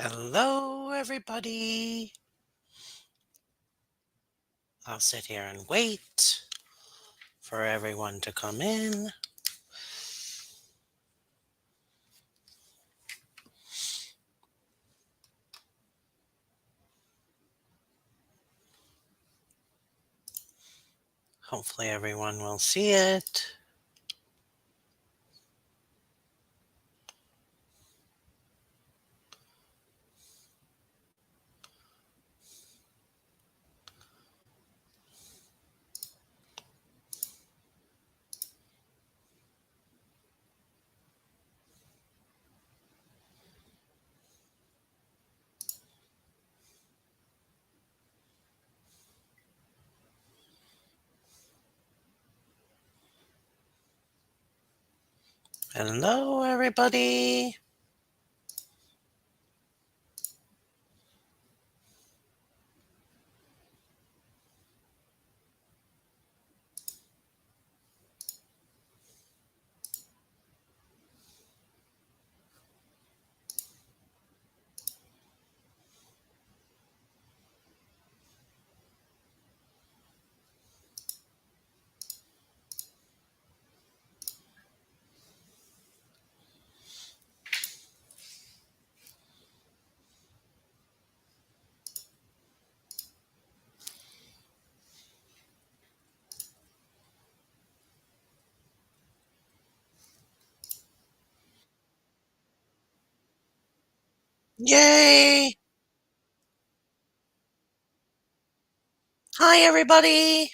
Hello, everybody. I'll sit here and wait for everyone to come in. Hopefully, everyone will see it. Hello, everybody. Yay! Hi, everybody.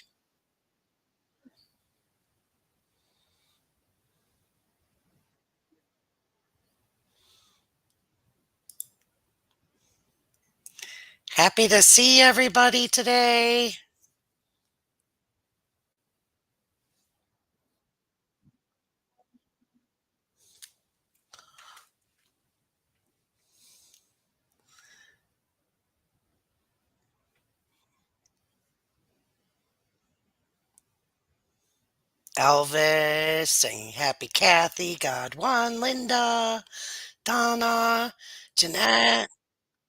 Happy to see everybody today. Elvis, saying happy Kathy, God one, Linda, Donna, Jeanette,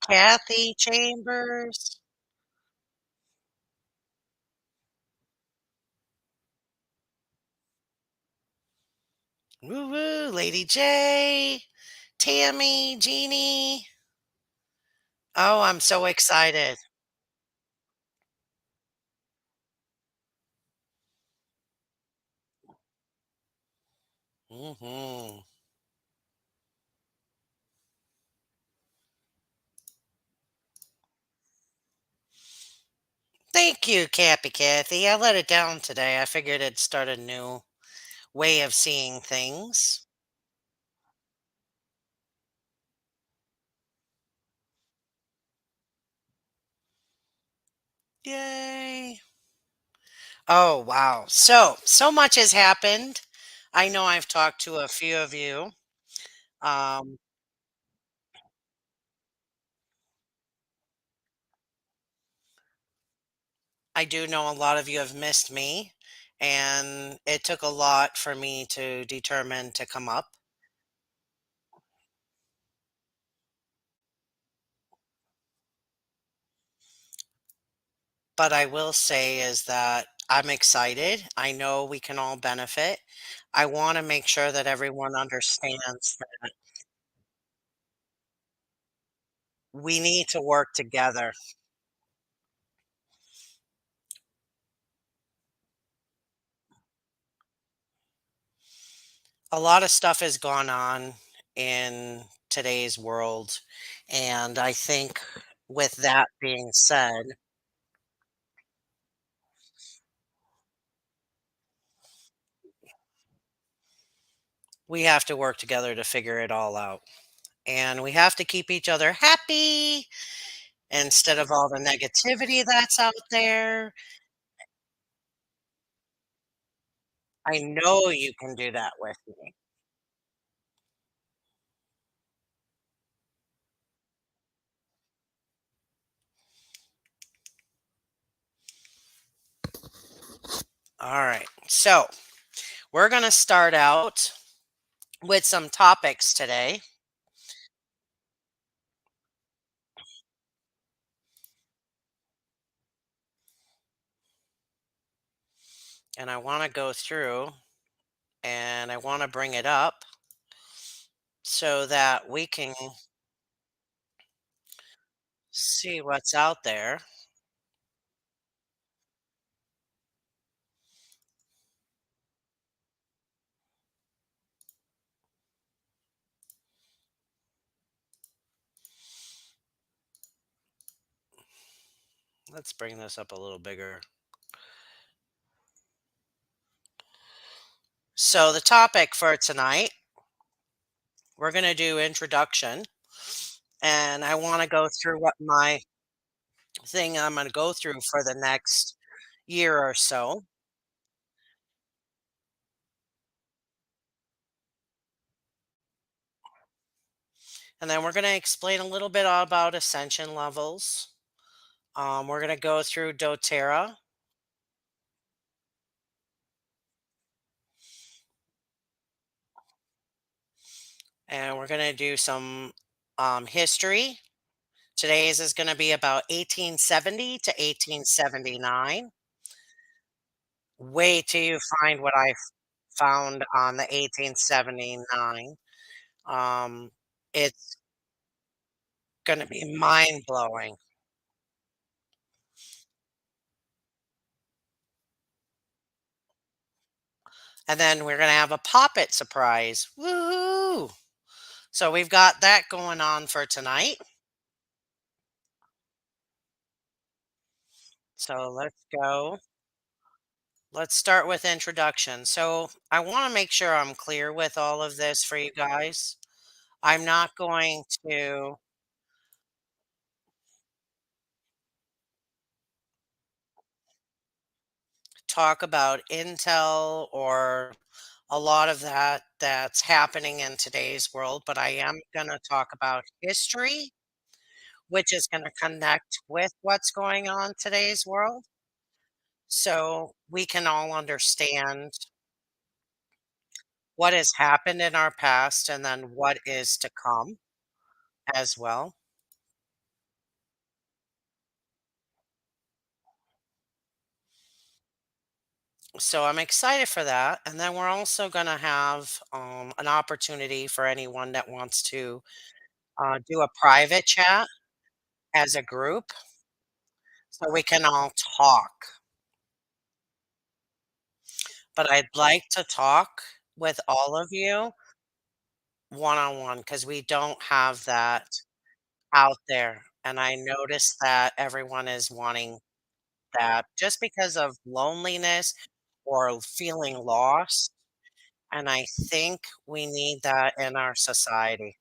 Kathy Chambers. Woo woo, Lady J, Tammy, Jeannie. Oh, I'm so excited. Mhm. Thank you, Cappy Kathy. I let it down today. I figured it'd start a new way of seeing things. Yay. Oh, wow. So much has happened. I know I've talked to a few of you. Um, I do know a lot of you have missed me, and it took a lot for me to determine to come up. But I will say is that I'm excited. I know we can all benefit. I want to make sure that everyone understands that we need to work together. A lot of stuff has gone on in today's world. And I think with that being said, we have to work together to figure it all out. And we have to keep each other happy instead of all the negativity that's out there. I know you can do that with me. All right. So we're going to start out with some topics today. and I want to go through and I want to bring it up so that we can see what's out there. Let's bring this up a little bigger. So, the topic for tonight, we're going to do introduction, and I want to go through what my thing I'm going to go through for the next year or so. And then we're going to explain a little bit about ascension levels. We're going to go through Doterra, and we're going to do some history. Today's is going to be about 1870 to 1879. Wait till you find what I found on the 1879. Um, it's going to be mind blowing. And then we're going to have a poppet surprise. Woohoo! So we've got that going on for tonight. So let's go. Let's start with introduction. So I want to make sure I'm clear with all of this for you guys. I'm not going to talk about Intel or a lot of that that's happening in today's world, but I am going to talk about history, which is going to connect with what's going on today's world. So we can all understand what has happened in our past and then what is to come as well. So I'm excited for that. And then we're also going to have an opportunity for anyone that wants to do a private chat as a group so we can all talk. But I'd like to talk with all of you one on one because we don't have that out there. And I noticed that everyone is wanting that just because of loneliness or feeling lost. And I think we need that in our society.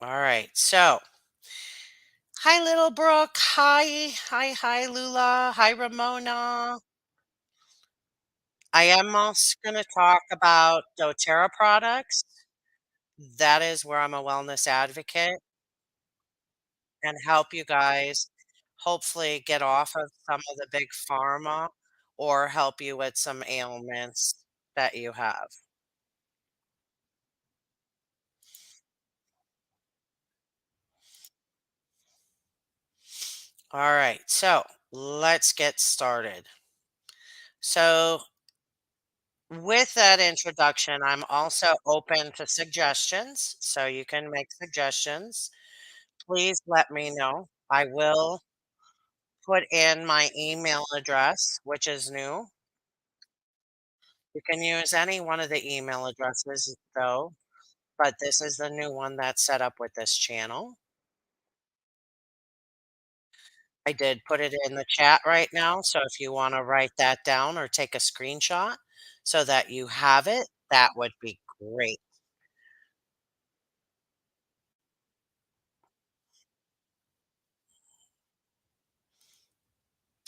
All right. So, hi, Little Brooke. Hi, Lula. Hi, Ramona. I am also going to talk about doTERRA products. That is where I'm a wellness advocate and help you guys hopefully get off of some of the big pharma or help you with some ailments that you have. All right, so let's get started. So, with that introduction, I'm also open to suggestions. So, you can make suggestions. Please let me know. I will put in my email address, which is new. You can use any one of the email addresses, though, but this is the new one that's set up with this channel. I did put it in the chat right now, so if you wanna write that down or take a screenshot so that you have it, that would be great.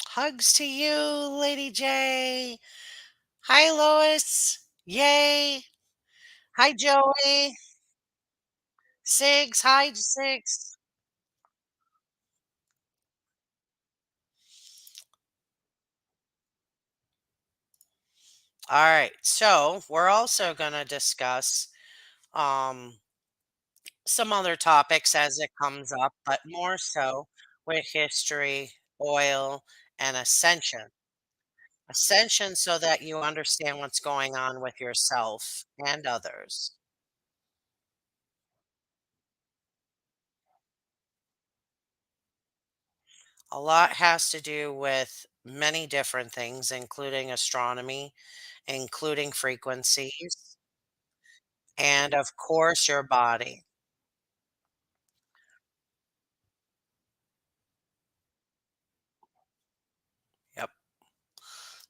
Hugs to you, Lady J. Hi, Lois. Yay. Hi, Joey. Sigs. Hi, Sigs. Alright, so we're also gonna discuss, um, some other topics as it comes up, but more so with history, oil, and ascension. Ascension so that you understand what's going on with yourself and others. A lot has to do with many different things, including astronomy, including frequencies, and of course, your body. Yep.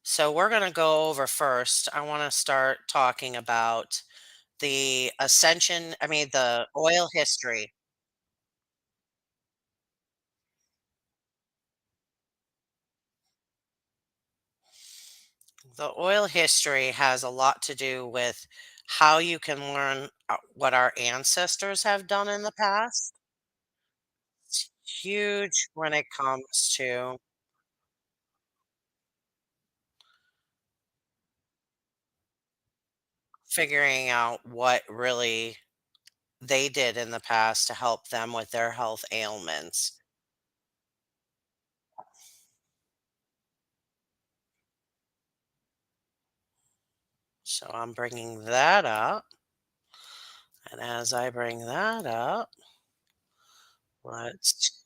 So we're going to go over first. I want to start talking about the ascension, I mean, the oil history. The oil history has a lot to do with how you can learn what our ancestors have done in the past. It's huge when it comes to figuring out what really they did in the past to help them with their health ailments. So I'm bringing that up. And as I bring that up, let's.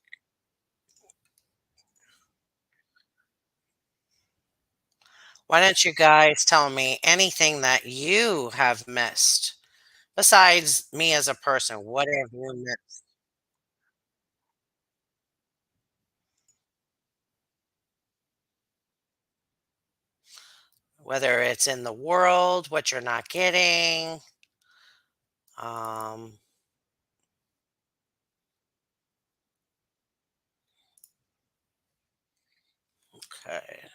Why don't you guys tell me anything that you have missed besides me as a person? What have you missed? Whether it's in the world, what you're not getting. Um, okay.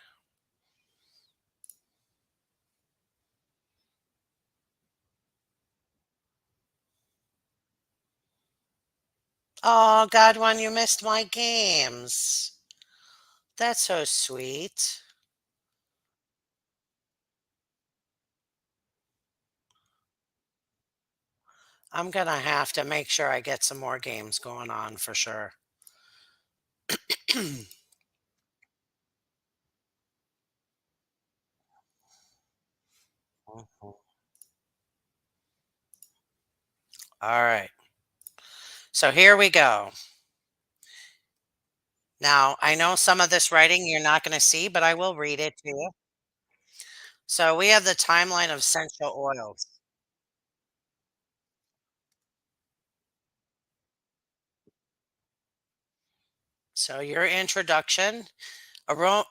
Oh, God, when you missed my games. That's so sweet. I'm gonna have to make sure I get some more games going on for sure. Mhm. All right. So here we go. Now, I know some of this writing you're not going to see, but I will read it to you. So we have the timeline of essential oils. So your introduction, aro-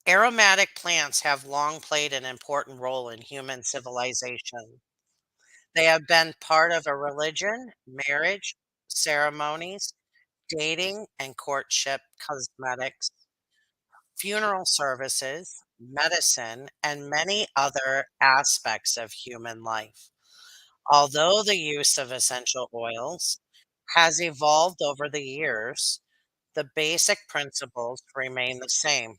aromatic plants have long played an important role in human civilization. They have been part of a religion, marriage, ceremonies, dating and courtship, cosmetics, funeral services, medicine, and many other aspects of human life. Although the use of essential oils has evolved over the years, the basic principles remain the same.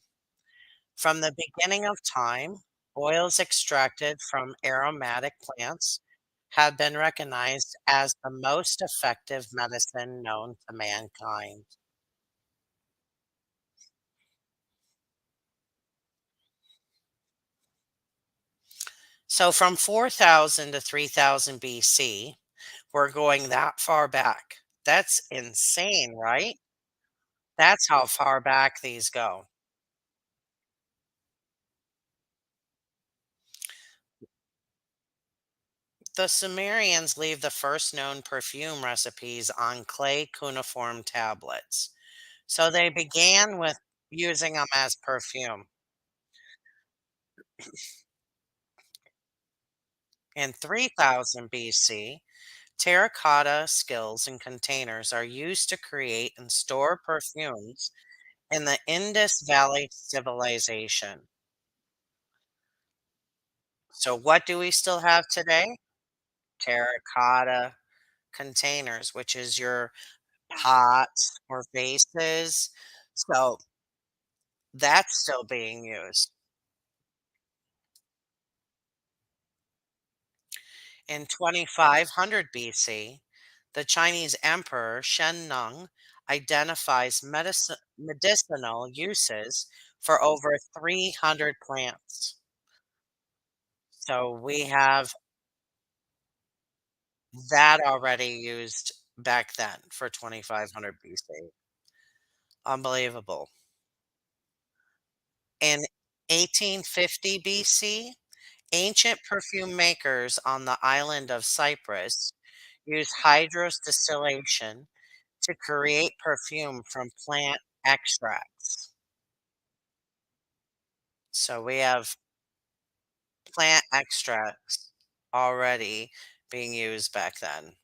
From the beginning of time, oils extracted from aromatic plants have been recognized as the most effective medicine known to mankind. So, from 4000 to 3000 BC, we're going that far back. That's insane, right? That's how far back these go. The Sumerians leave the first known perfume recipes on clay cuneiform tablets. So they began with using them as perfume. In 3000 BC, terracotta skills and containers are used to create and store perfumes in the Indus Valley civilization. So what do we still have today? Terracotta containers, which is your pots or vases. So that's still being used. In 2500 BC, The Chinese Emperor Shen Nung identifies medicinal uses for over 300 plants. So we have that already used back then for 2500 BC. Unbelievable. In 1850 BC, ancient perfume makers on the island of Cyprus used hydrous distillation to create perfume from plant extracts. So we have plant extracts already being used back then.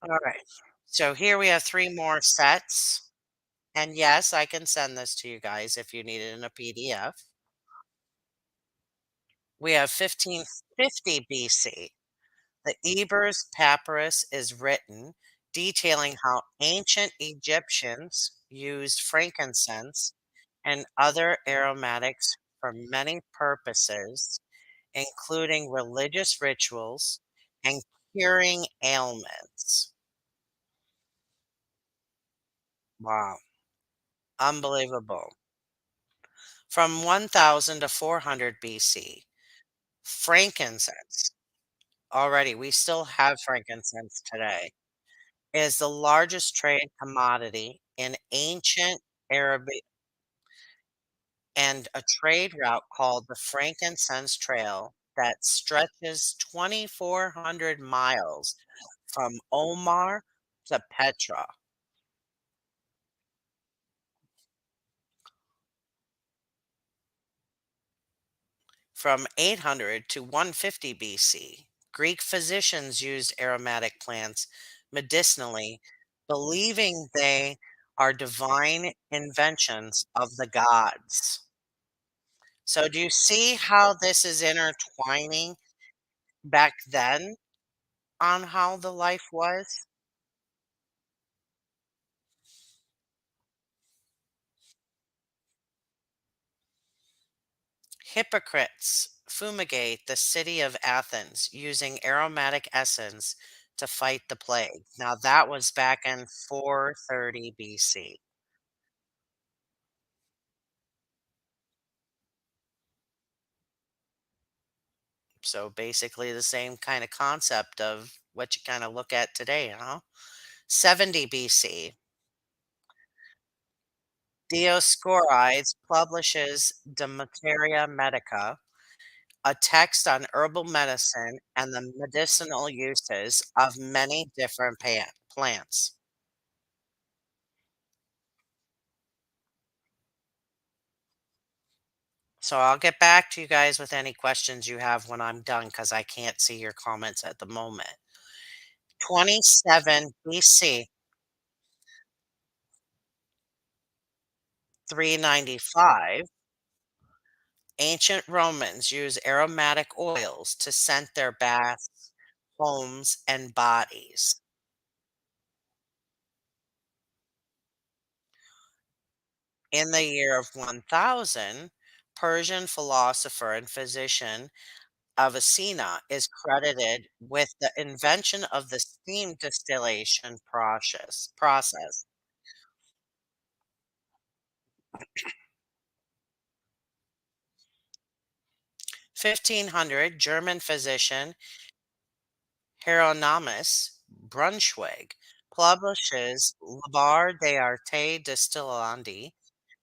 All right. So here we have three more sets. And yes, I can send this to you guys if you need it in a PDF. We have 1550 BC. The Ebers Papyrus is written detailing how ancient Egyptians used frankincense and other aromatics for many purposes, including religious rituals and curing ailments. Wow, unbelievable. From 1000 to 400 BC, frankincense, already we still have frankincense today, is the largest trade commodity in ancient Arabia and a trade route called the Frankincense Trail that stretches 2,400 miles from Omar to Petra. From 800 to 150 BC, Greek physicians used aromatic plants medicinally, believing they are divine inventions of the gods. So, do you see how this is intertwining back then on how the life was? Hypocrites fumigate the city of Athens using aromatic essence to fight the plague. Now, that was back in 430 BC. So, basically, the same kind of concept of what you kind of look at today, huh? 70 BC. Dioscorides publishes De Materia Medica, a text on herbal medicine and the medicinal uses of many different plants. So I'll get back to you guys with any questions you have when I'm done because I can't see your comments at the moment. 27 BC, 395, ancient Romans used aromatic oils to scent their baths, homes, and bodies. In the year of 1000, Persian philosopher and physician Avicenna is credited with the invention of the steam distillation process. 1500, German physician Hieronymus Brunschwig publishes Liber de Arte Distillandi,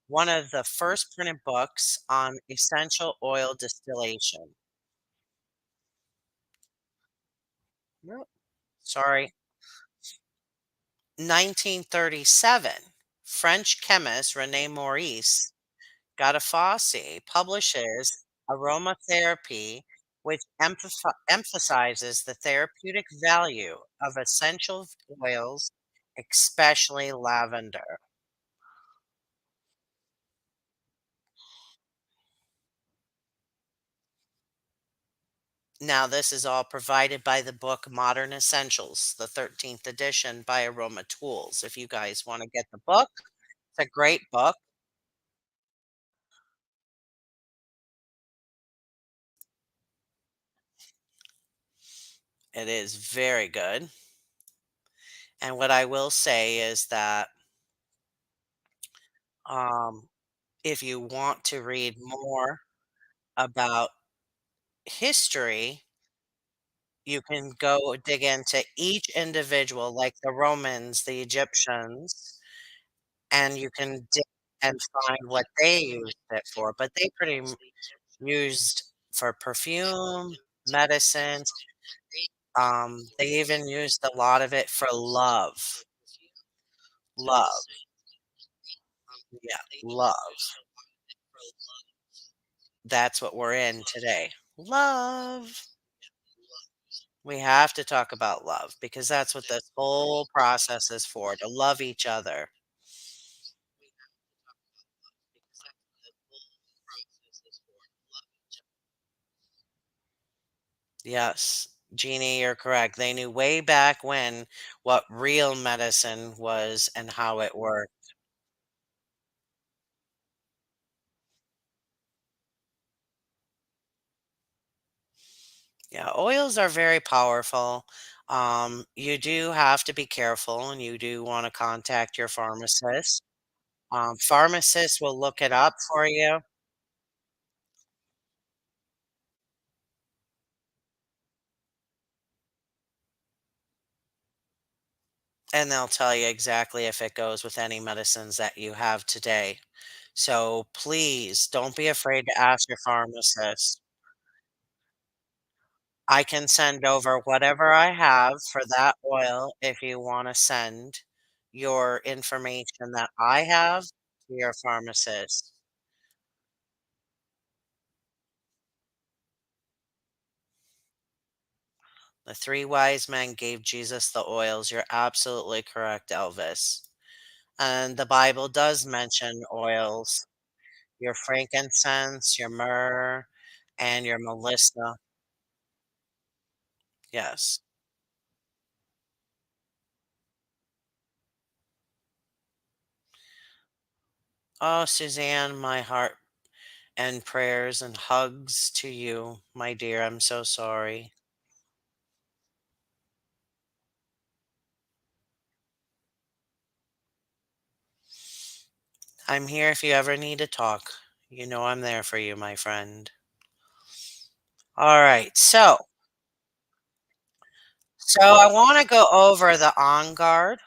one of the first printed books on essential oil distillation. Nope. Sorry. 1937, French chemist Rene Maurice Gattefossé publishes Aromatherapy, which emphasizes the therapeutic value of essential oils, especially lavender. Now, this is all provided by the book Modern Essentials, the 13th edition by Aroma Tools. If you guys want to get the book, it's a great book. It is very good. And what I will say is that um, if you want to read more about history, you can go dig into each individual, like the Romans, the Egyptians, and you can dig and find what they used it for. But they used for perfume, medicines. They even used a lot of it for love. Love. Yeah, love. That's what we're in today. Love. We have to talk about love because that's what this whole process is for, to love each other. Yes, Jeannie, you're correct. They knew way back when what real medicine was and how it worked. Yeah, oils are very powerful. You do have to be careful and you do want to contact your pharmacist. Pharmacists will look it up for you and they'll tell you exactly if it goes with any medicines that you have today. So please don't be afraid to ask your pharmacist. I can send over whatever I have for that oil if you want to send your information that I have to your pharmacist. The three wise men gave Jesus the oils. You're absolutely correct, Elvis. And the Bible does mention oils, your frankincense, your myrrh, and your melissa. Yes. Oh, Suzanne, my heart and prayers and hugs to you, my dear. I'm so sorry. I'm here if you ever need to talk. You know I'm there for you, my friend. All right. So I want to go over the on guard.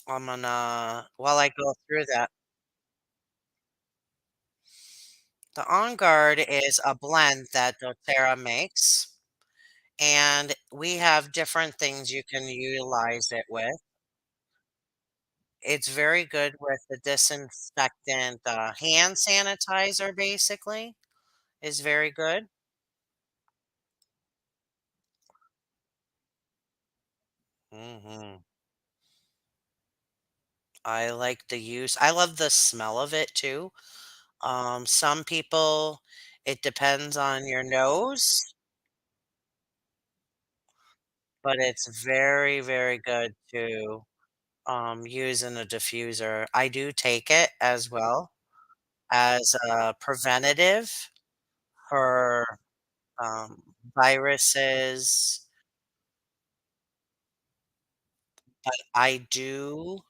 I'm gonna while I go through that. The on guard is a blend that Doterra makes, and we have different things you can utilize it with. It's very good with the disinfectant, hand sanitizer, basically, is very good. Mhm. I like the use I love the smell of it too. Some people it depends on your nose, but it's very, very good to, use in a diffuser. I do take it as well as a preventative for, viruses, but I do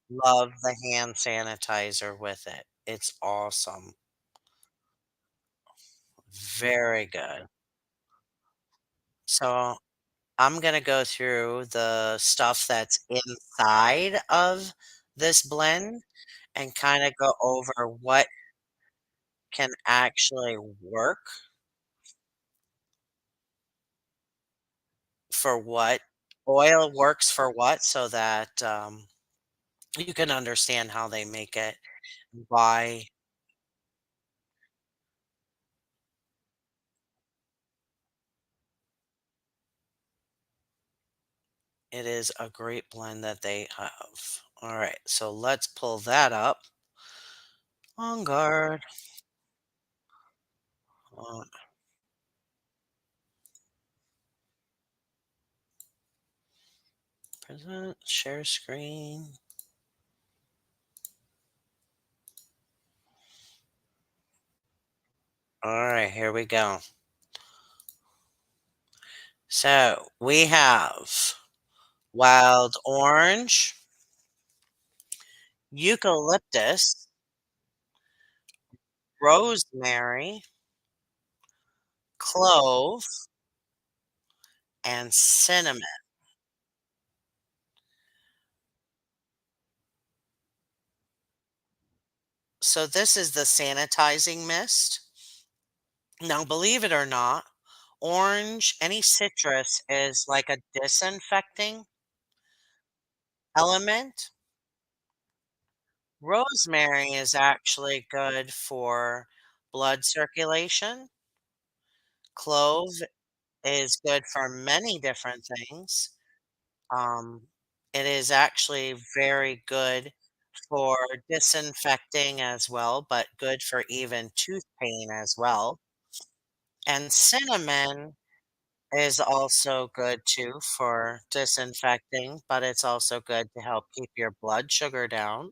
love the hand sanitizer with it. It's awesome. Very good. So I'm gonna go through the stuff that's inside of this blend and kinda go over what can actually work for what. Oil works for what so that, you can understand how they make it, why it is a great blend that they have. Alright, so let's pull that up. On guard. On present, share screen. Alright, here we go. So we have wild orange, eucalyptus, rosemary, clove, and cinnamon. So this is the sanitizing mist. Now, believe it or not, orange, any citrus is like a disinfecting element. Rosemary is actually good for blood circulation. Clove is good for many different things. Um, it is actually very good for disinfecting as well, but good for even tooth pain as well. And cinnamon is also good too for disinfecting, but it's also good to help keep your blood sugar down.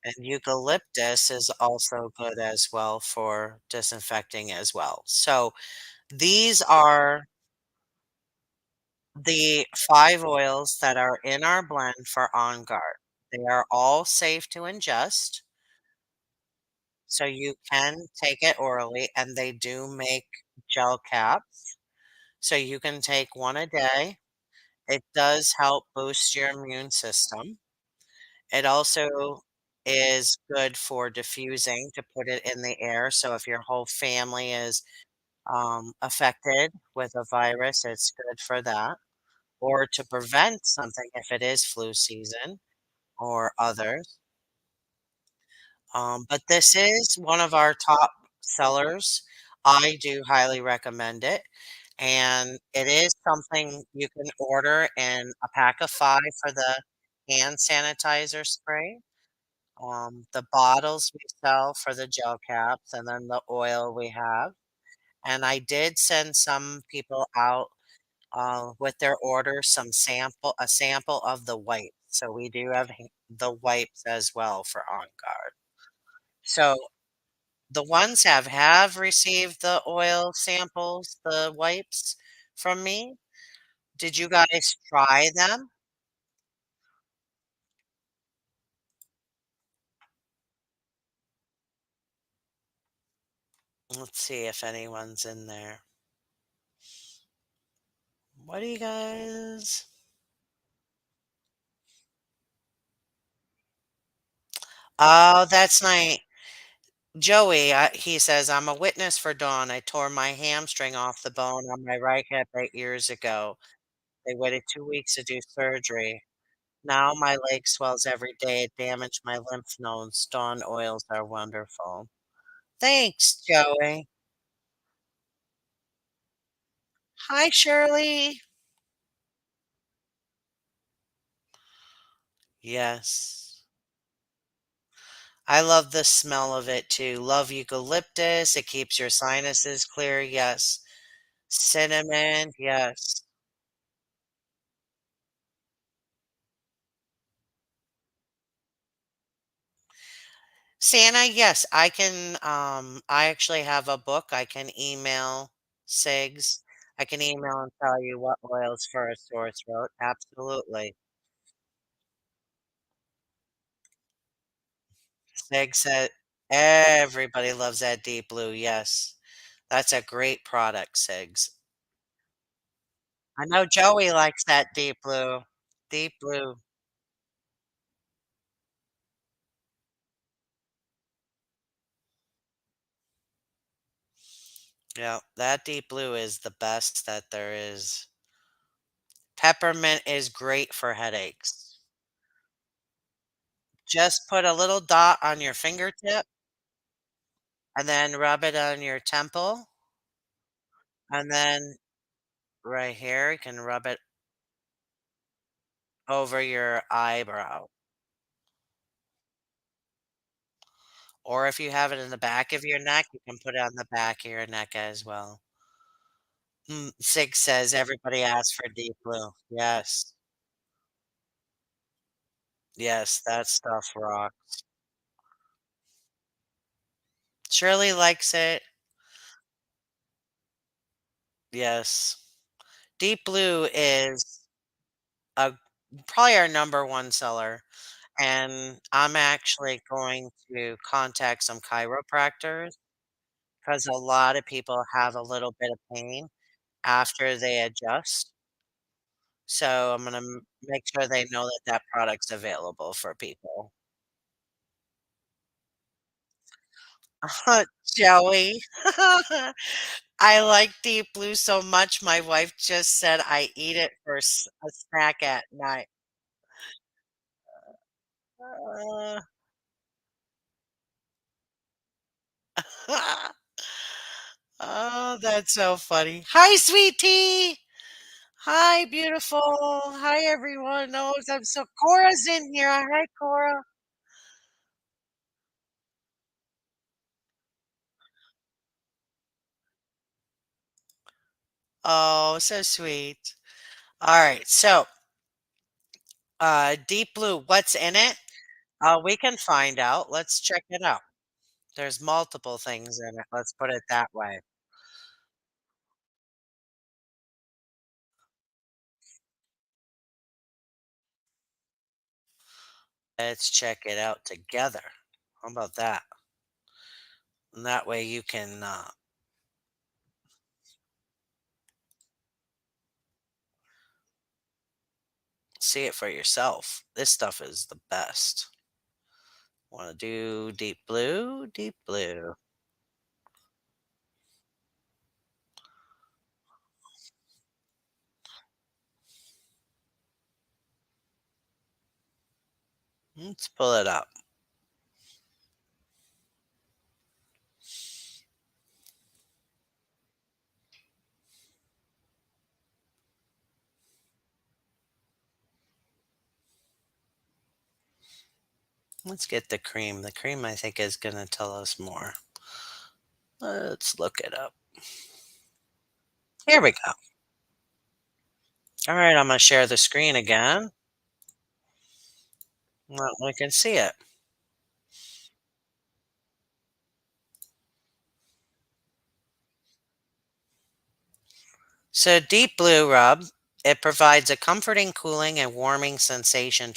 And eucalyptus is also good as well for disinfecting as well. So these are the 5 oils that are in our blend for On Guard. They are all safe to ingest, so you can take it orally, and they do make gel caps, so you can take 1 a day. It does help boost your immune system. It also is good for diffusing, to put it in the air, so if your whole family is, affected with a virus, it's good for that, or to prevent something if it is flu season or others. But this is one of our top sellers. I do highly recommend it, and it is something you can order in a pack of 5 for the hand sanitizer spray. The bottles we sell for the gel caps, and then the oil we have. And I did send some people out with their order a sample of the wipes. So we do have the wipes as well for On Guard. So the ones have received the oil samples, the wipes from me. Did you guys try them? Let's see if anyone's in there. What do you guys? Oh, that's nice. Joey, he says, "I'm a witness for Dawn. I tore my hamstring off the bone on my right hip 8 years ago. They waited 2 weeks to do surgery. Now my leg swells every day. It damaged my lymph nodes. Dawn oils are wonderful." Thanks, Joey. Hi, Shirley. Yes. I love the smell of it too. Love eucalyptus. It keeps your sinuses clear. Yes. Cinnamon. Yes. Santa, yes, I actually have a book I can email Sigs. I can email and tell you what oils for a sore throat. Absolutely. Sig said everybody loves that deep blue. Yes. That's a great product, Sigs. I know Joey likes that deep blue. Deep blue. Yeah, that deep blue is the best that there is. Peppermint is great for headaches. Just put a little dot on your fingertip and then rub it on your temple, and then right here, you can rub it over your eyebrow. Or if you have it in the back of your neck, you can put it on the back of your neck as well. Sig says everybody asks for deep blue. Yes. Yes, that stuff rocks. Shirley likes it. Yes. Deep Blue is a probably our number 1 seller, and I'm actually going to contact some chiropractors because a lot of people have a little bit of pain after they adjust. So I'm gonna make sure they know that that product's available for people. Joey. I like Deep Blue so much, my wife just said I eat it for a snack at night. Uh, oh, that's so funny. Hi, sweet tea. Hi, beautiful. Hi, everyone. Oh, I'm so Cora's in here. Hi, Cora. Oh, so sweet. All right, so Deep Blue, what's in it? We can find out. Let's check it out. There's multiple things in it. Let's put it that way. Let's check it out together. How about that? And that way you can see it for yourself. This stuff is the best. Want to do Deep Blue? Deep Blue. Let's pull it up. Let's get the cream. The cream, I think, is going to tell us more. Let's look it up. Here we go. All right, I'm going to share the screen again. Well, we can see it. So, Deep Blue Rub, it provides a comforting, cooling, and warming sensation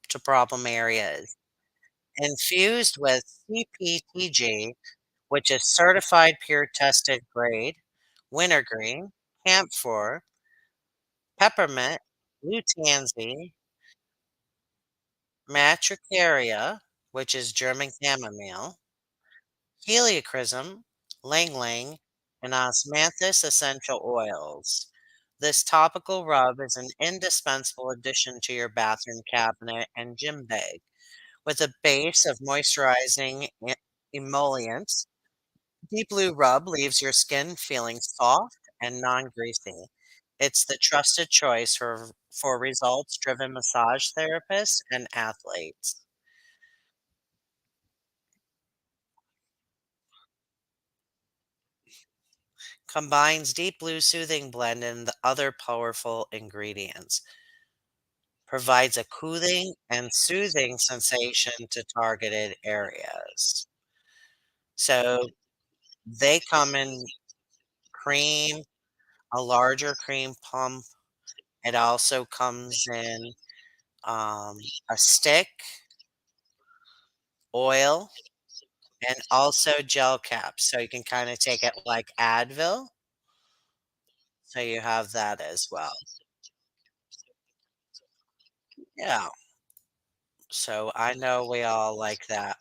to problem areas. Infused with CPTG, which is certified pure tested grade, wintergreen, camphor, peppermint, blue tansy, matricaria, which is German chamomile, heliochrysum, lang lang, and osmanthus essential oils. This topical rub is an indispensable addition to your bathroom cabinet and gym bag. With a base of moisturizing emollients, Deep Blue Rub leaves your skin feeling soft and non-greasy. It's the trusted choice for results-driven massage therapists and athletes. Combines Deep Blue Soothing Blend and the other powerful ingredients. Provides a cooling and soothing sensation to targeted areas. So they come in cream, a larger cream pump. It also comes in um, a stick, oil, and also gel caps. So you can kind of take it like Advil. So you have that as well. Yeah. So I know we all like that.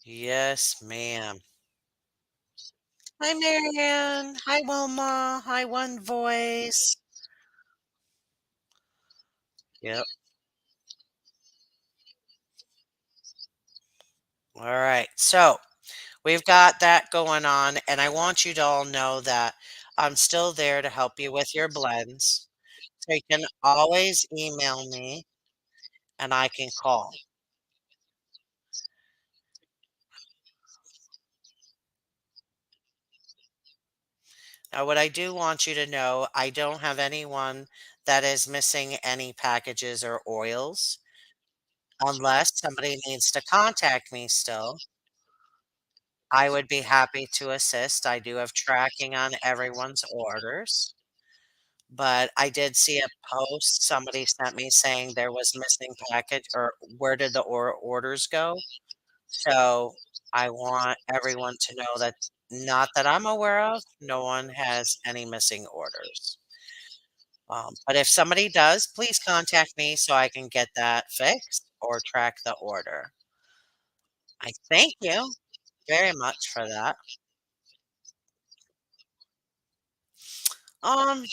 Yes, ma'am. Hi, Marianne. Hi, Wilma. Hi, One Voice. Yep. All right. So we've got that going on, and I want you to all know that I'm still there to help you with your blends. So you can always email me and I can call. Now, what I do want you to know, I don't have anyone that is missing any packages or oils unless somebody needs to contact me still. I would be happy to assist. I do have tracking on everyone's orders, but I did see a post somebody sent me saying there was missing package or where did the orders go? So I want everyone to know that not that I'm aware of, no one has any missing orders. But if somebody does, please contact me so I can get that fixed or track the order. I thank you very much for that. Um,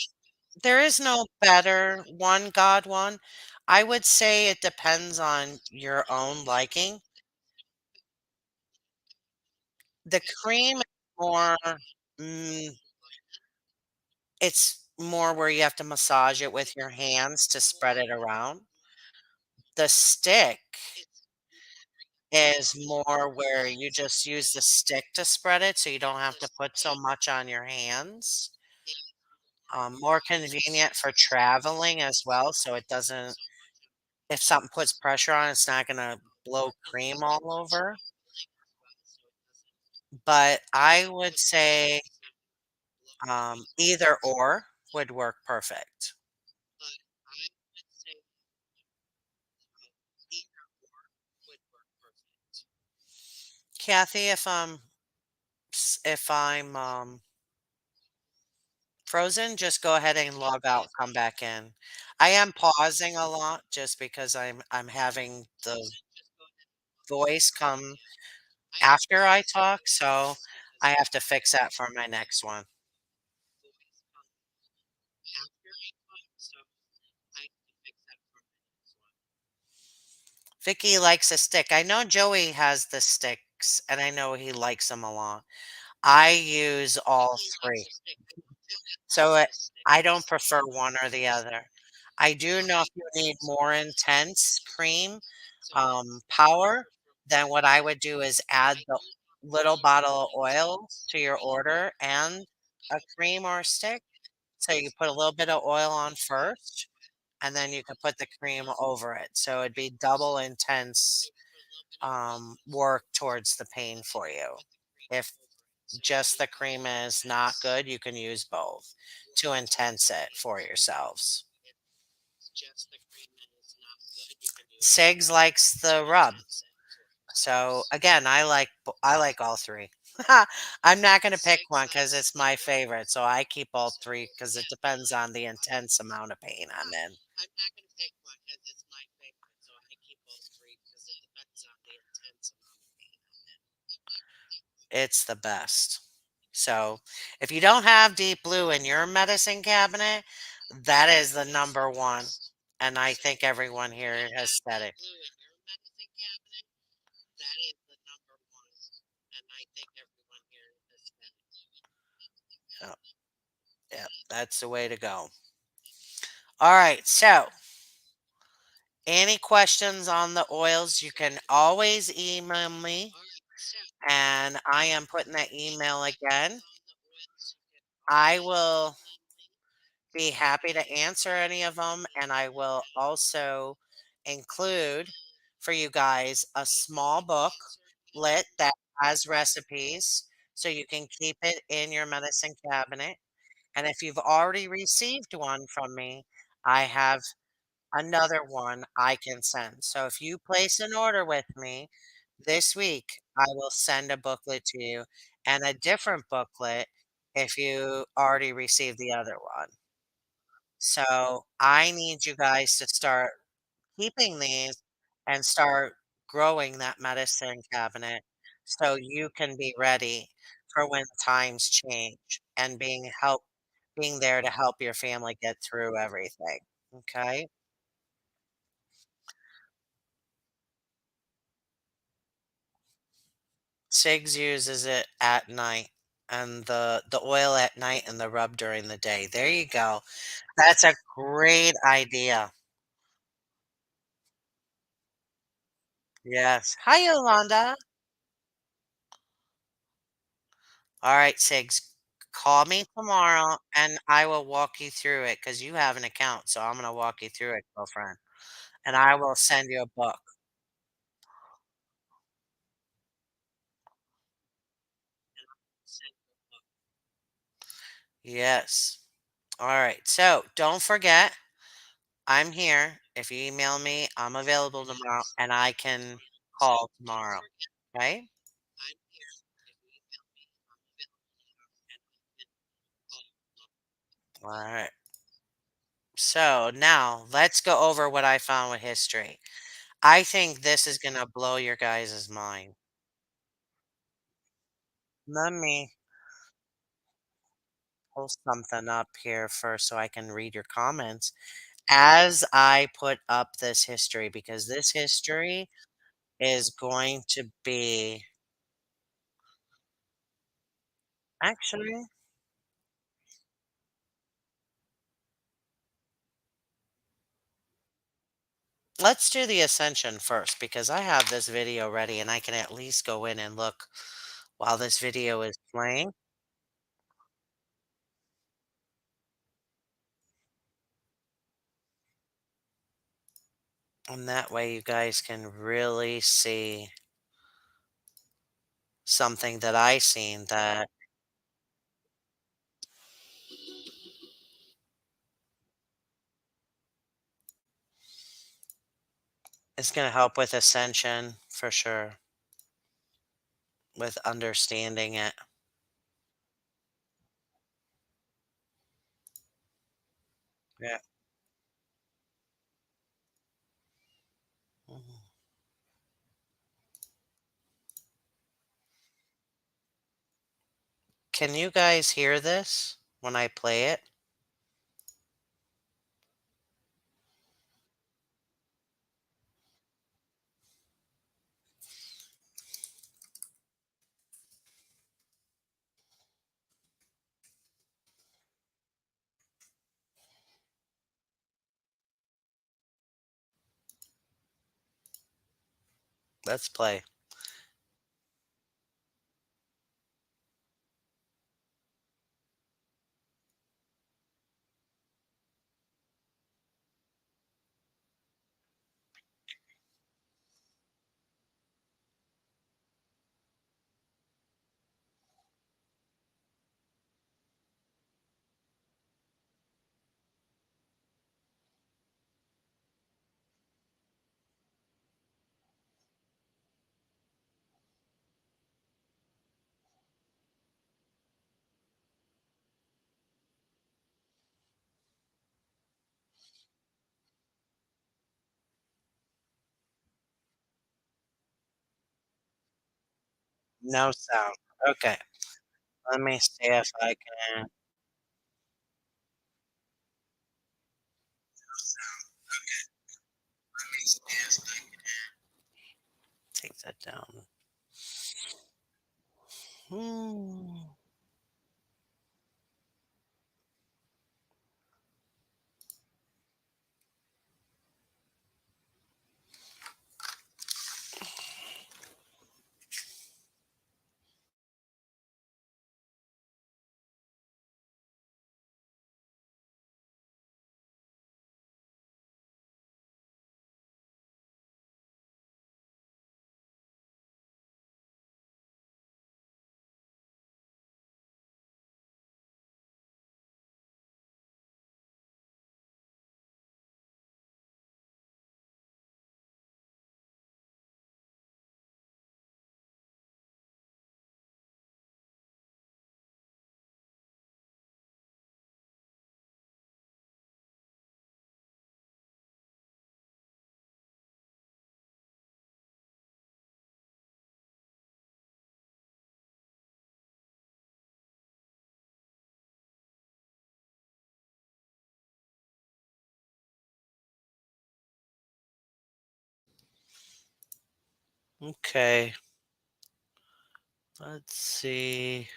there is no better one, God one. I would say it depends on your own liking. The cream is more, mm, it's more where you have to massage it with your hands to spread it around. The stick is more where you just use the stick to spread it so you don't have to put so much on your hands. More convenient for traveling as well, so it doesn't if something puts pressure on, it's not gonna blow cream all over. But I would say, either or would work perfect. Kathy, if I'm, frozen, just go ahead and log out, come back in. I am pausing a lot just because I'm having the voice come after I talk, so I have to fix that for my next one. Vicky likes a stick. I know Joey has the sticks, and I know he likes them a lot. I use all 3. So, I don't prefer one or the other. I do know if you need more intense cream, power, then what I would do is add the little bottle of oil to your order and a cream or a stick. So you put a little bit of oil on first, and then you can put the cream over it. So it'd be double intense, work towards the pain for you. If just the cream is not good, you can use both to intense it for yourselves. Sigs likes the rub. So again, I like all 3. I'm not gonna pick one because it's my favorite, so I keep all 3 because it depends on the intense amount of pain I'm in. It's the best. So, if you don't have Deep Blue in your medicine cabinet, that is the number 1, and I think everyone here has said it. Yep, yep, that's the way to go. Alright, so, any questions on the oils, you can always email me, and I am putting that email again. I will be happy to answer any of them, and I will also include for you guys a small booklet that has recipes so you can keep it in your medicine cabinet. And if you've already received one from me, I have another one I can send. So if you place an order with me this week, I will send a booklet to you and a different booklet if you already received the other one. So I need you guys to start keeping these and start growing that medicine cabinet so you can be ready for when times change and being there to help your family get through everything. Okay? Sigs uses it at night and the oil at night and the rub during the day. There you go. That's a great idea. Yes. Hi, Yolanda. All right, Sigs, call me tomorrow and I will walk you through it because you have an account. So I'm going to walk you through it, girlfriend. And I will send you a book. Yes. All right. So don't forget, I'm here. If you email me, I'm available tomorrow and I can call tomorrow. Okay. All right. So now let's go over what I found with history. I think this is going to blow your guys' mind. Let me pull something up here first so I can read your comments as I put up this history because this history is going to be actually, let's do the Ascension first because I have this video ready and I can at least go in and look while this video is playing. And that way you guys can really see something that I seen that is going to help with Ascension for sure, with understanding it. Yeah. Mhm. Can you guys hear this when I play it? Let's play. No sound. Okay. Let me see if I can take that down. Hmm. Okay. Let's see.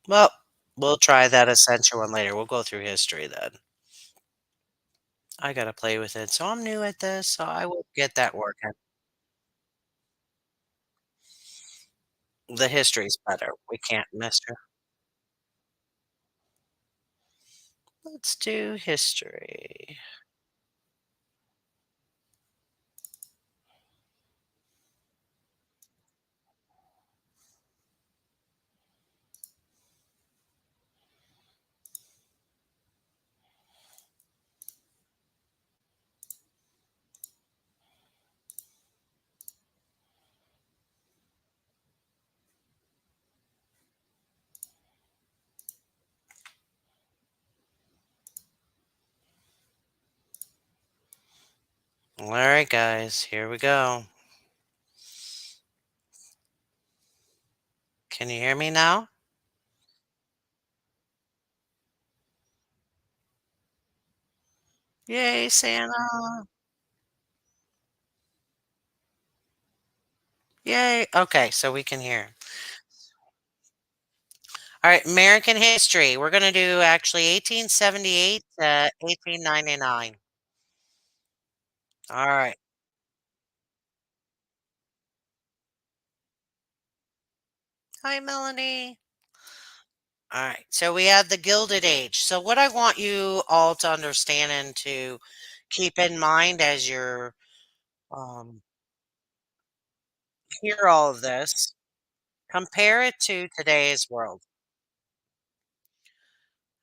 Well, we'll try that Ascension one later. We'll go through history then. I gotta play with it. So I'm new at this, so I will get that working. The history's better. We can't miss her. Let's do history. All right, guys, here we go. Can you hear me now? Yay, Santa. Yay. Okay, so we can hear. All right, American history. We're going to do actually 1878 to 1899. All right. Hi, Melanie. All right. So we have the Gilded Age. So what I want you all to understand and to keep in mind as you're um, hear all of this, compare it to today's world.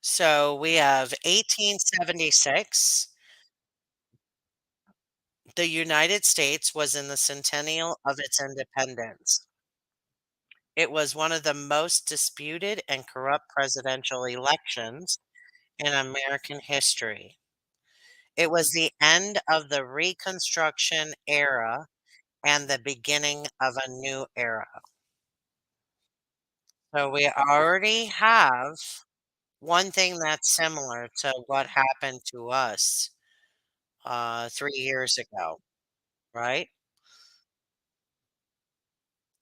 So we have 1876. The United States was in the centennial of its independence. It was one of the most disputed and corrupt presidential elections in American history. It was the end of the Reconstruction era and the beginning of a new era. So we already have one thing that's similar to what happened to us 3 years ago, right?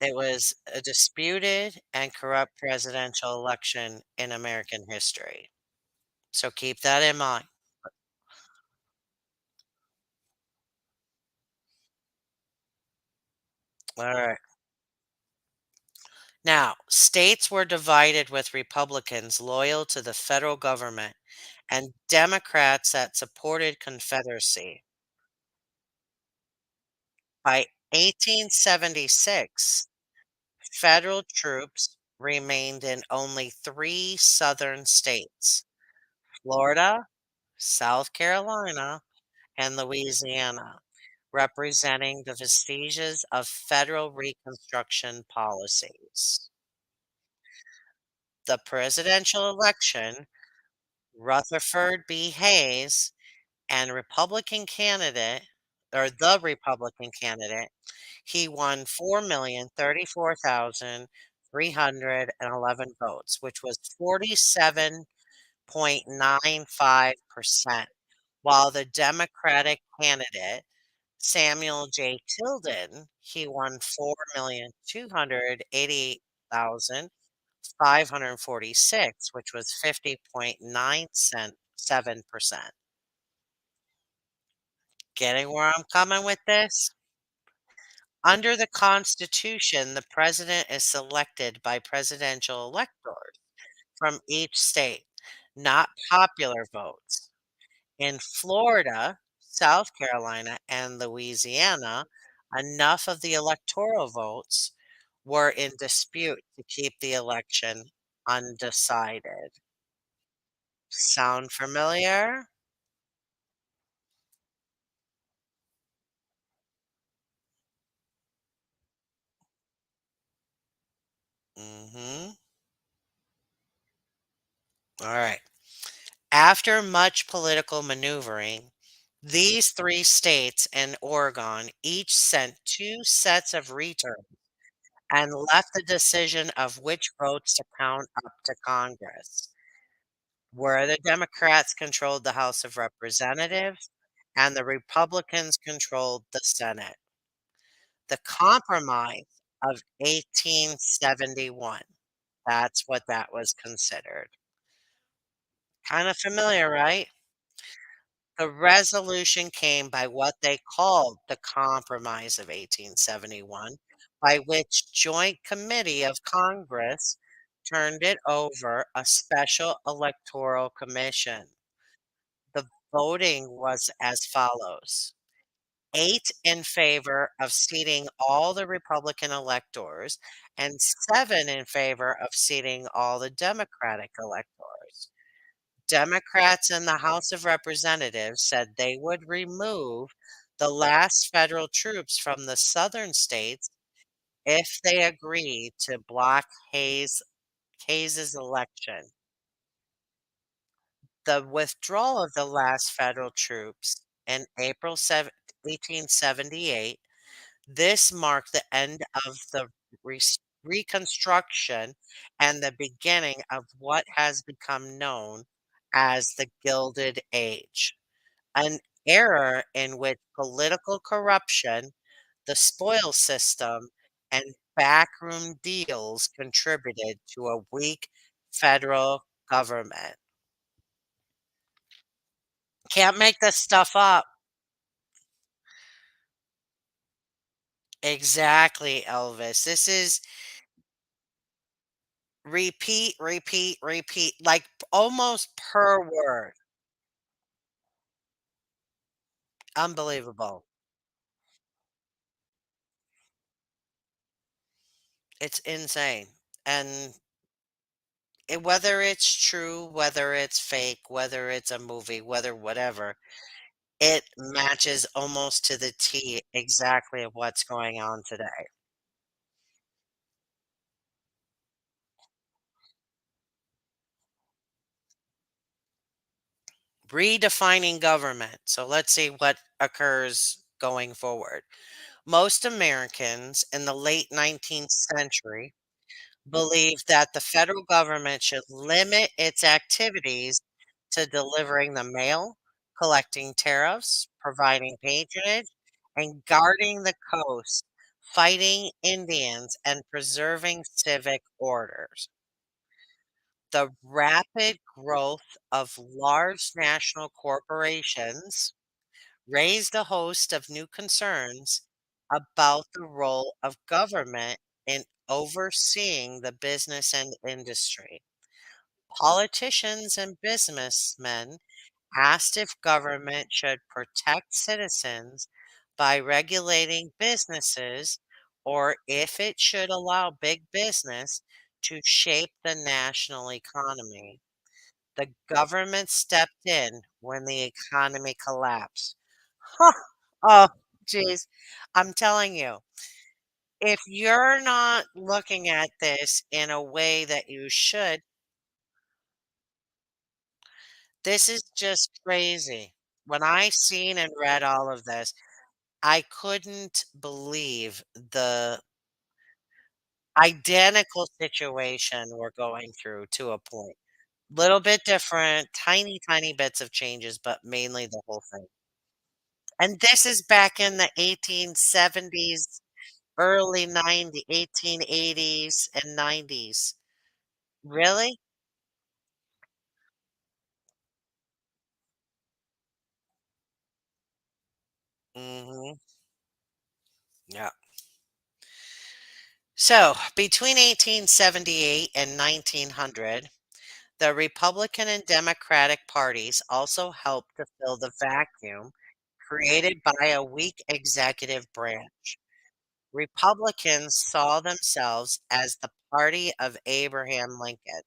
It was a disputed and corrupt presidential election in American history. So keep that in mind. All right. Now, states were divided with Republicans loyal to the federal government and Democrats that supported Confederacy. By 1876, federal troops remained in only three southern states: Florida, South Carolina, and Louisiana, representing the vestiges of federal Reconstruction policies. The presidential election, Rutherford B. Hayes and Republican candidate, or the Republican candidate, he won 4,034,311 votes, which was 47.95%, while the Democratic candidate, Samuel J. Tilden, he won 4,288,546, which was 50.97%. Getting where I'm coming with this? Under the Constitution, the president is selected by presidential electors from each state, not popular votes. In Florida, South Carolina, and Louisiana, enough of the electoral votes were in dispute to keep the election undecided. Sound familiar? Mm-hmm. All right. After much political maneuvering, these three states and Oregon each sent two sets of returns and left the decision of which votes to count up to Congress, where the Democrats controlled the House of Representatives and the Republicans controlled the Senate. The Compromise of 1871. That's what that was considered. Kind of familiar, right? The resolution came by what they called the Compromise of 1871, by which Joint Committee of Congress turned it over a special electoral commission. The voting was as follows: 8 in favor of seating all the Republican electors and 7 in favor of seating all the Democratic electors. Democrats in the House of Representatives said they would remove the last federal troops from the southern states if they agreed to block Hayes's election. The withdrawal of the last federal troops in April 1878. This marked the end of the Reconstruction and the beginning of what has become known as the Gilded Age, an era in which political corruption, the spoil system, and backroom deals contributed to a weak federal government. Can't make this stuff up. Exactly, Elvis. This is repeat, repeat, repeat, like almost per word. Unbelievable. It's insane. And whether it's true, whether it's fake, whether it's a movie, whether whatever, it matches almost to the T exactly of what's going on today. Redefining government. So let's see what occurs going forward. Most Americans in the late 19th century believed that the federal government should limit its activities to delivering the mail, collecting tariffs, providing patronage, and guarding the coast, fighting Indians, and preserving civic orders. The rapid growth of large national corporations raised a host of new concerns about the role of government in overseeing the business and industry. Politicians and businessmen asked if government should protect citizens by regulating businesses or if it should allow big business to shape the national economy. The government stepped in when the economy collapsed. Huh. Oh, geez. I'm telling you, if you're not looking at this in a way that you should, this is just crazy. When I seen and read all of this, I couldn't believe the identical situation we're going through to a point. Little bit different, tiny, tiny bits of changes, but mainly the whole thing. And this is back in the 1870s, early 90 1880s and 90s. Really? Mhm. Yeah. So, between 1878 and 1900, the Republican and Democratic parties also helped to fill the vacuum created by a weak executive branch. Republicans saw themselves as the party of Abraham Lincoln,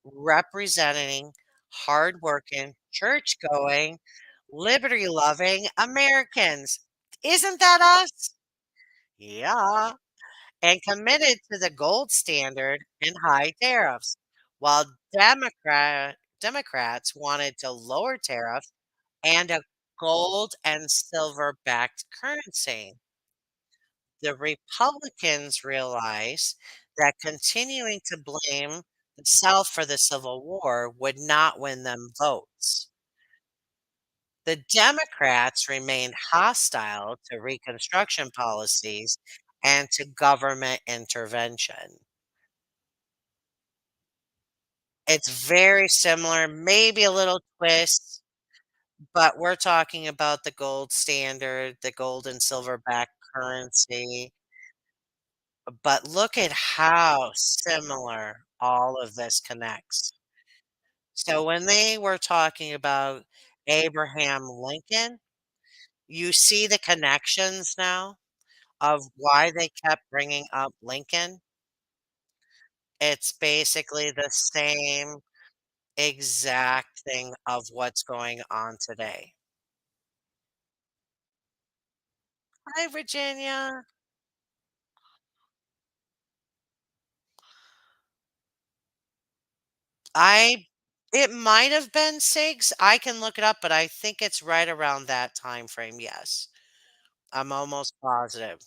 representing hardworking, church-going, liberty-loving Americans. Isn't that us? Yeah. And committed to the gold standard and high tariffs, while Democrats wanted to lower tariffs and a gold and silver backed currency. The Republicans realized that continuing to blame the South for the Civil War would not win them votes. The Democrats remained hostile to Reconstruction policies and to government intervention. It's very similar, maybe a little twist, but we're talking about the gold standard, the gold and silver-backed currency, but look at how similar all of this connects. So when they were talking about Abraham Lincoln, you see the connections now of why they kept bringing up Lincoln. It's basically the same exact thing of what's going on today. Hi, Virginia. I it might have been SIGS. I can look it up, but I think it's right around that time frame, yes. I'm almost positive.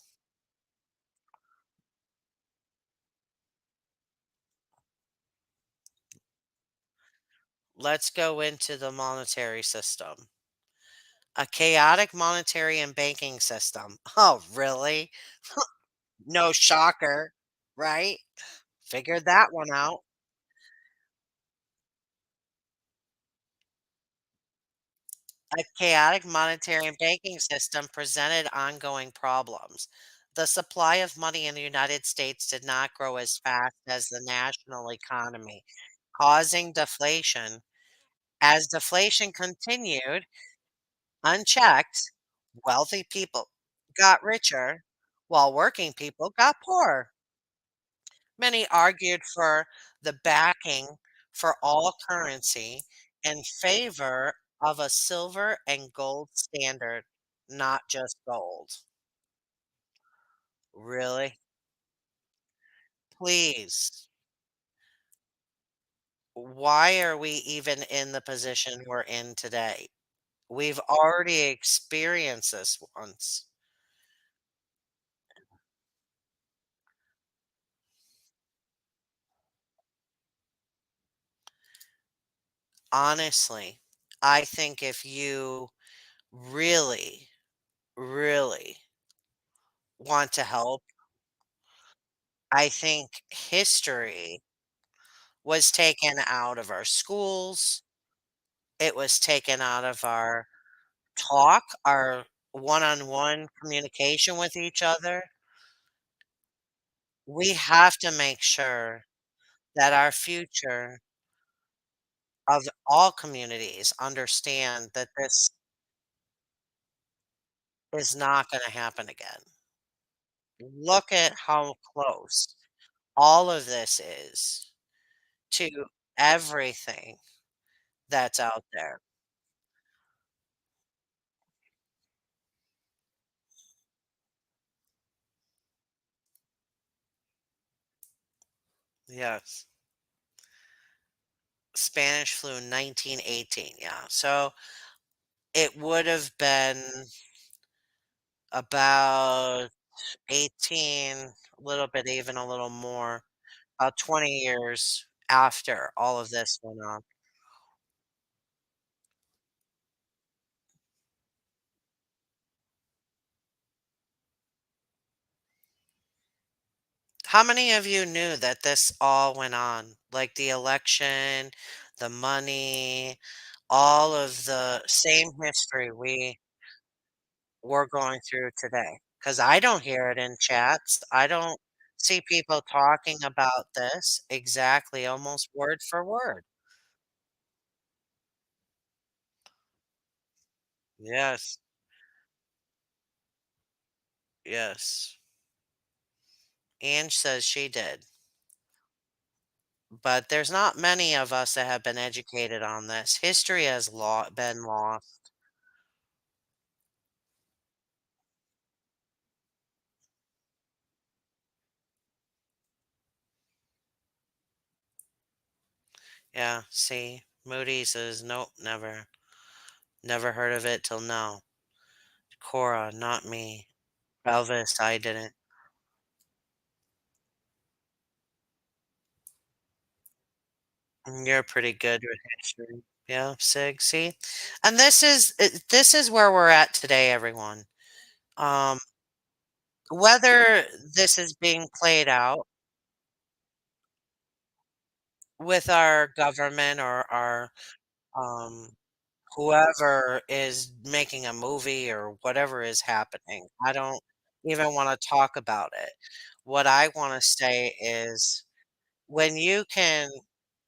Let's go into the monetary system. A chaotic monetary and banking system. Oh, really? No shocker, right? Figured that one out. A chaotic monetary and banking system presented ongoing problems. The supply of money in the United States did not grow as fast as the national economy, causing deflation. As deflation continued unchecked, wealthy people got richer while working people got poorer. Many argued for the backing for all currency in favor of a silver and gold standard, not just gold. Really? Please. Why are we even in the position we're in today? We've already experienced this once. Honestly, I think if you really, really want to help, I think history was taken out of our schools. It was taken out of our talk, our one-on-one communication with each other. We have to make sure that our future of all communities understand that this is not gonna happen again. Look at how close all of this is to everything that's out there. Yes. Spanish flu in 1918, yeah. So it would have been about 18, a little bit, even a little more, about 20 years after all of this went on. How many of you knew that this all went on? Like the election, the money, all of the same history we're going through today? Because I don't hear it in chats. I don't see people talking about this exactly, almost word for word. Yes, yes. Ange says she did. But there's not many of us that have been educated on this. History has been lost. Yeah, see, Moody's is nope, never, never heard of it till now. Cora, not me. Elvis, I didn't. You're pretty good with history. Yeah, Sig, see? And this is where we're at today, everyone. Um, whether this is being played out with our government or our um whoever is making a movie or whatever is happening, I don't even wanna talk about it. What I wanna say is when you can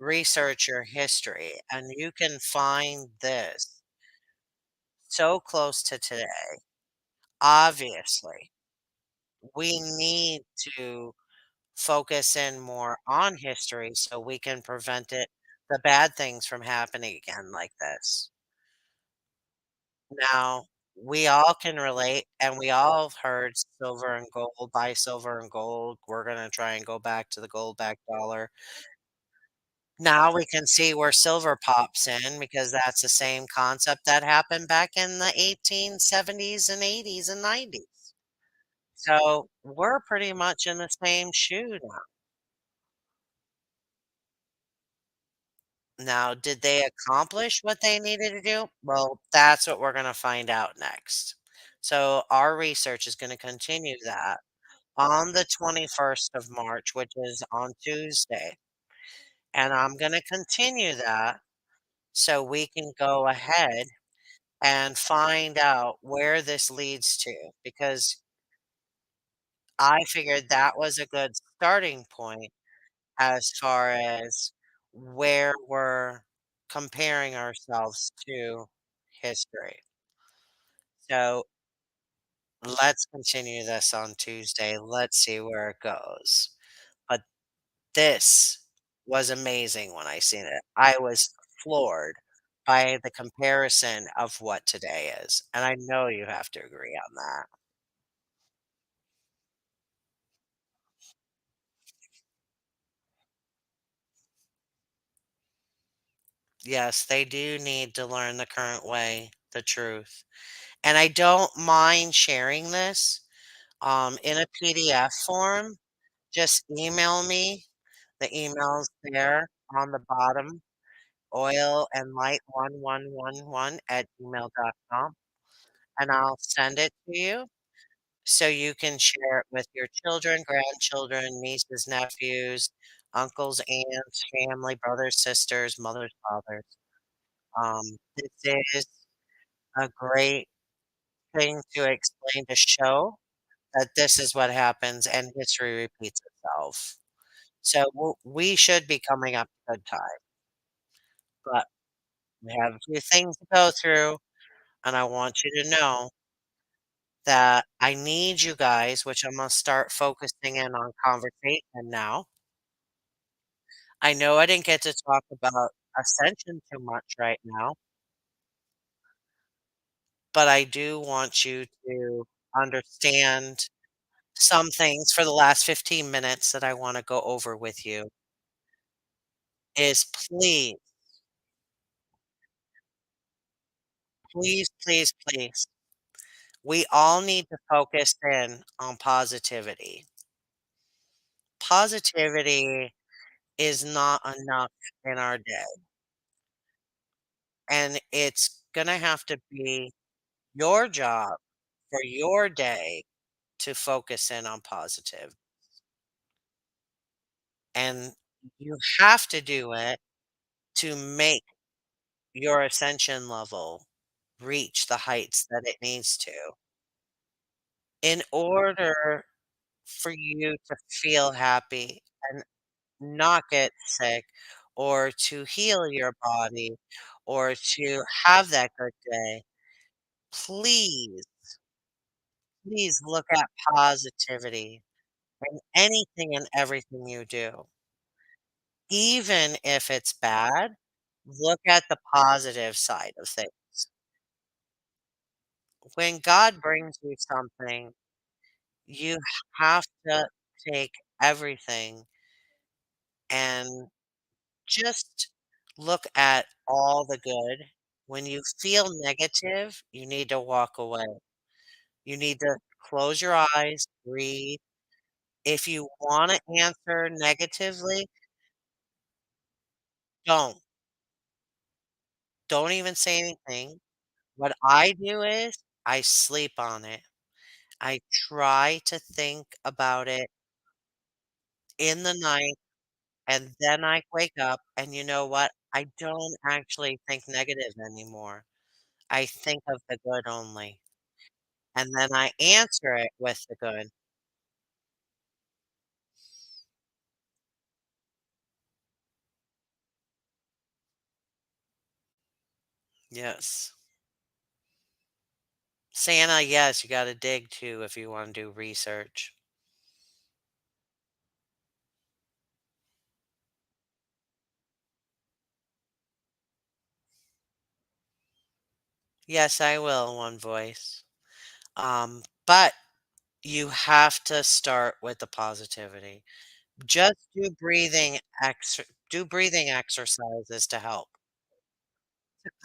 research your history and you can find this so close to today, obviously, we need to focus in more on history so we can prevent the bad things from happening again like this. Now, we all can relate and we all have heard silver and gold, buy silver and gold. We're gonna try and go back to the gold back dollar. Now we can see where silver pops in because that's the same concept that happened back in the 1870s and 80s and 90s. So we're pretty much in the same shoe now. Now, did they accomplish what they needed to do? Well, that's what we're going to find out next. So our research is going to continue that on the 21st of March, which is on Tuesday. And I'm going to continue that so we can go ahead and find out where this leads to because I figured that was a good starting point as far as where we're comparing ourselves to history. So let's continue this on Tuesday. Let's see where it goes. But this was amazing when I seen it. I was floored by the comparison of what today is. And I know you have to agree on that. Yes, they do need to learn the current way, the truth. And I don't mind sharing this in a PDF form. Just email me. The email's there on the bottom, oilandlight1111 at gmail.com, and I'll send it to you so you can share it with your children, grandchildren, nieces, nephews, uncles, aunts, family, brothers, sisters, mothers, fathers. This is a great thing to explain to show that this is what happens and history repeats itself. So we should be coming up a good time, but we have a few things to go through, and I want you to know that I need you guys, which I'm gonna start focusing in on conversation now. I know I didn't get to talk about Ascension too much right now, but I do want you to understand some things for the last 15 minutes that I wanna go over with you is please, we all need to focus in on positivity. Positivity is not enough in our day, and it's gonna have to be your job for your day to focus in on positive, and you have to do it to make your ascension level reach the heights that it needs to. In order for you to feel happy and not get sick or to heal your body or to have that good day, please, please look at positivity in anything and everything you do. Even if it's bad, look at the positive side of things. When God brings you something, you have to take everything and just look at all the good. When you feel negative, you need to walk away. You need to close your eyes, breathe. If you wanna answer negatively, don't. Don't even say anything. What I do is I sleep on it. I try to think about it in the night, and then I wake up, and you know what? I don't actually think negative anymore. I think of the good only, and then I answer it with the good. Yes. Santa, yes, you gotta dig too if you wanna do research. Yes, I will, one voice. But you have to start with the positivity. Just do breathing exercises to help.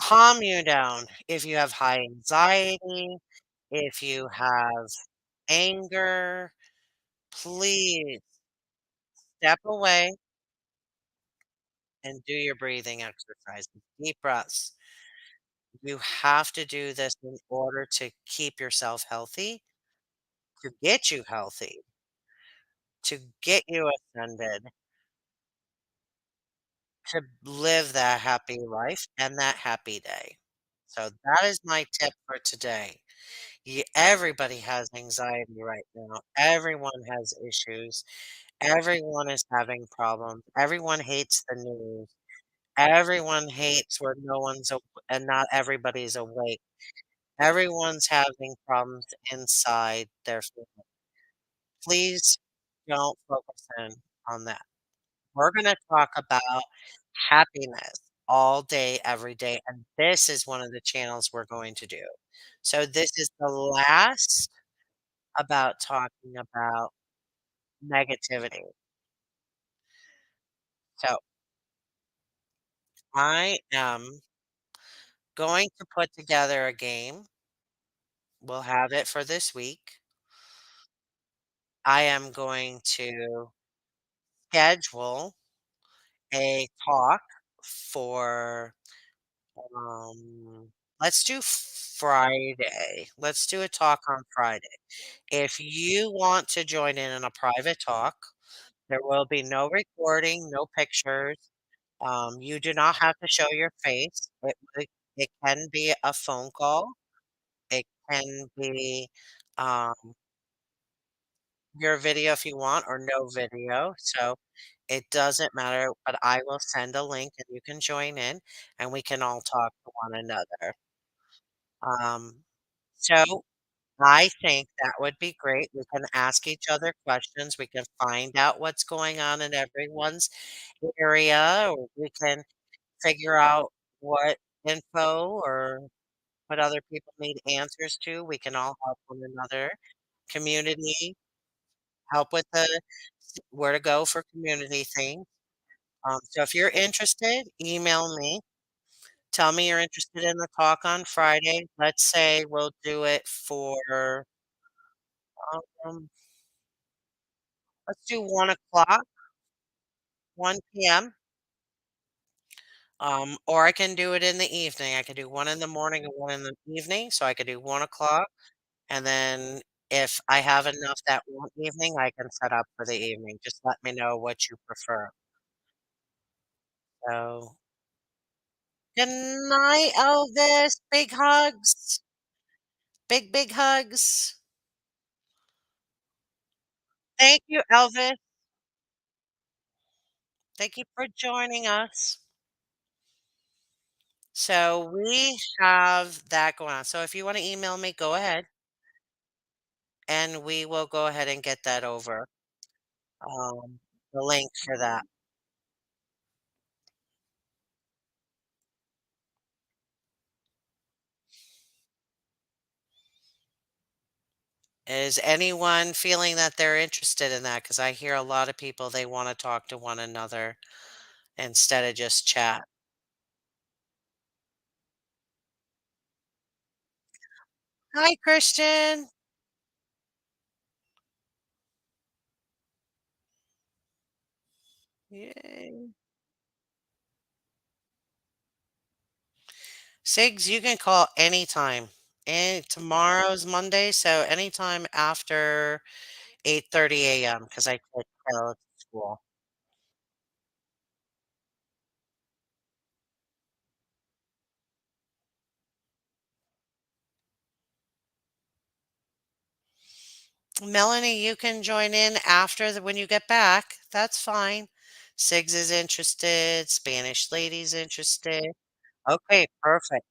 Calm you down. If you have high anxiety, if you have anger, please step away and do your breathing exercises. Deep breaths. You have to do this in order to keep yourself healthy, to get you healthy, to get you ascended, to live that happy life and that happy day. So that is my tip for today. Everybody has anxiety right now. Everyone has issues. Everyone is having problems. Everyone hates the news. Everyone hates where no one's and not everybody's awake. Everyone's having problems inside their family. Please don't focus in on that. We're going to talk about happiness all day, every day, and this is one of the channels we're going to do. So this is the last about talking about negativity. So I am going to put together a game. We'll have it for this week. I am going to schedule a talk for, let's do Friday. Let's do a talk on Friday. If you want to join in a private talk, there will be no recording, no pictures. You do not have to show your face. It can be a phone call. It can be um, your video if you want, or no video. So it doesn't matter. But I will send a link and you can join in, and we can all talk to one another. So I think that would be great. We can ask each other questions. We can find out what's going on in everyone's area, or we can figure out what info or what other people need answers to. We can all help one another. Community, help with the where to go for community things. So if you're interested, email me. Tell me you're interested in the talk on Friday. Let's say we'll do it for um, let's do 1 o'clock, 1 p.m. Or I can do it in the evening. I can do one in the morning and one in the evening. So I could do 1 o'clock. And then if I have enough that one evening, I can set up for the evening. Just let me know what you prefer. So good night, Elvis. Big hugs. Big, big hugs. Thank you, Elvis. Thank you for joining us. So we have that going on. So if you want to email me, go ahead and we will go ahead and get that over. The link for that. Is anyone feeling that they're interested in that? Because I hear a lot of people, they want to talk to one another instead of just chat. Hi, Christian. Yay. Sigs, you can call anytime. And tomorrow's Monday, so anytime after 8:30 a.m. because I take Carol to school. Melanie, you can join in after when you get back. That's fine. Sigs is interested. Spanish lady's interested. Okay, perfect.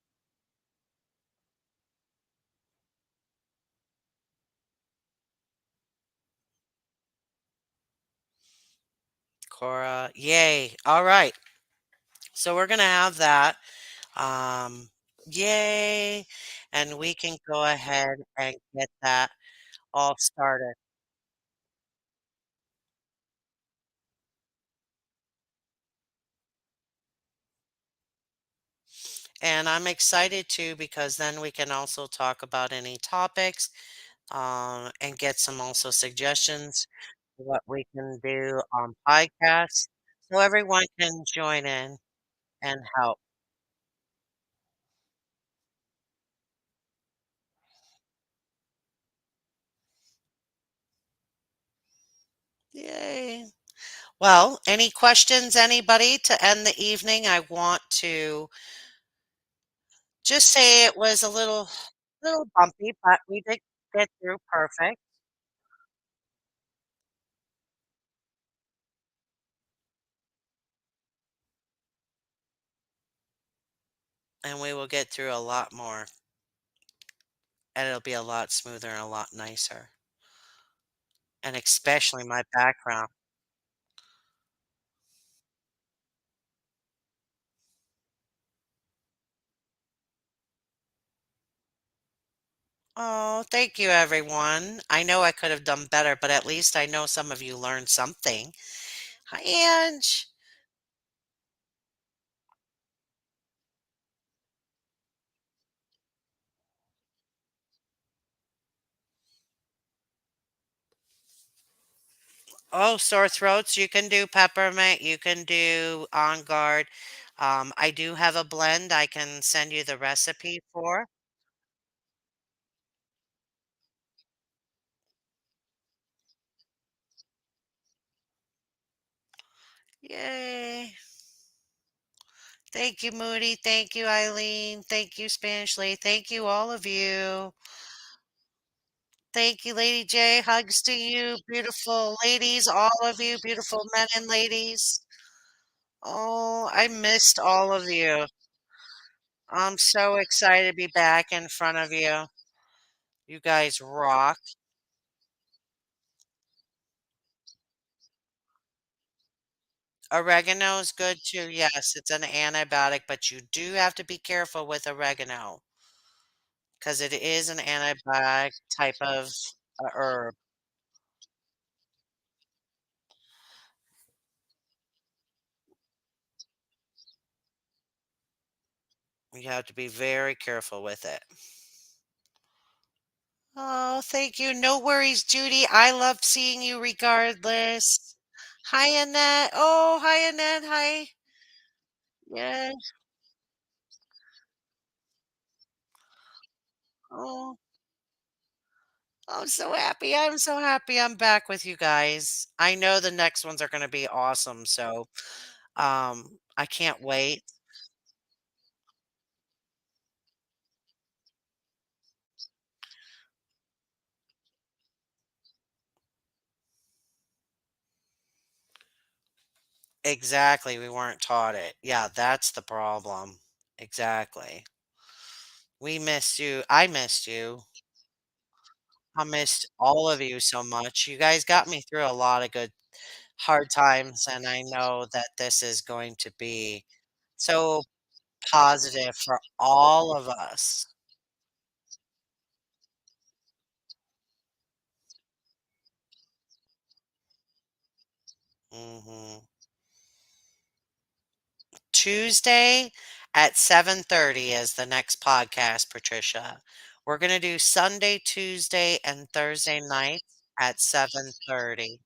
Cora, yay. All right. So we're gonna have that. Um, yay. And we can go ahead and get that all started. And I'm excited too because then we can also talk about any topics and get some also suggestions for what we can do on podcasts so everyone can join in and help. Yay. Well, any questions, anybody, to end the evening? I want to just say it was a little bumpy, but we did get through perfect, and we will get through a lot more, and it'll be a lot smoother and a lot nicer, and especially my background. Oh, thank you, everyone. I know I could have done better, but at least I know some of you learned something. Hi, Ange. Oh, sore throats, you can do peppermint, you can do On Guard. I do have a blend I can send you the recipe for. Yay. Thank you, Moody. Thank you, Eileen. Thank you, Spanishly. Thank you, all of you. Thank you, Lady J. Hugs to you, beautiful ladies, all of you, beautiful men and ladies. Oh, I missed all of you. I'm so excited to be back in front of you. You guys rock. Oregano is good too. Yes, it's an antibiotic, but you do have to be careful with oregano because it is an antibiotic type of herb. You have to be very careful with it. Oh, thank you. No worries, Judy. I love seeing you regardless. Hi, Annette. Oh, hi, Annette. Hi. Yeah. Oh, I'm so happy. I'm so happy I'm back with you guys. I know the next ones are going to be awesome. So, I can't wait. Exactly. We weren't taught it. Yeah, that's the problem. Exactly. We missed you. I missed you. I missed all of you so much. You guys got me through a lot of good hard times, and I know that this is going to be so positive for all of us. Mhm. Tuesday at 7:30 is the next podcast, Patricia. We're gonna do Sunday, Tuesday, and Thursday nights at 7:30.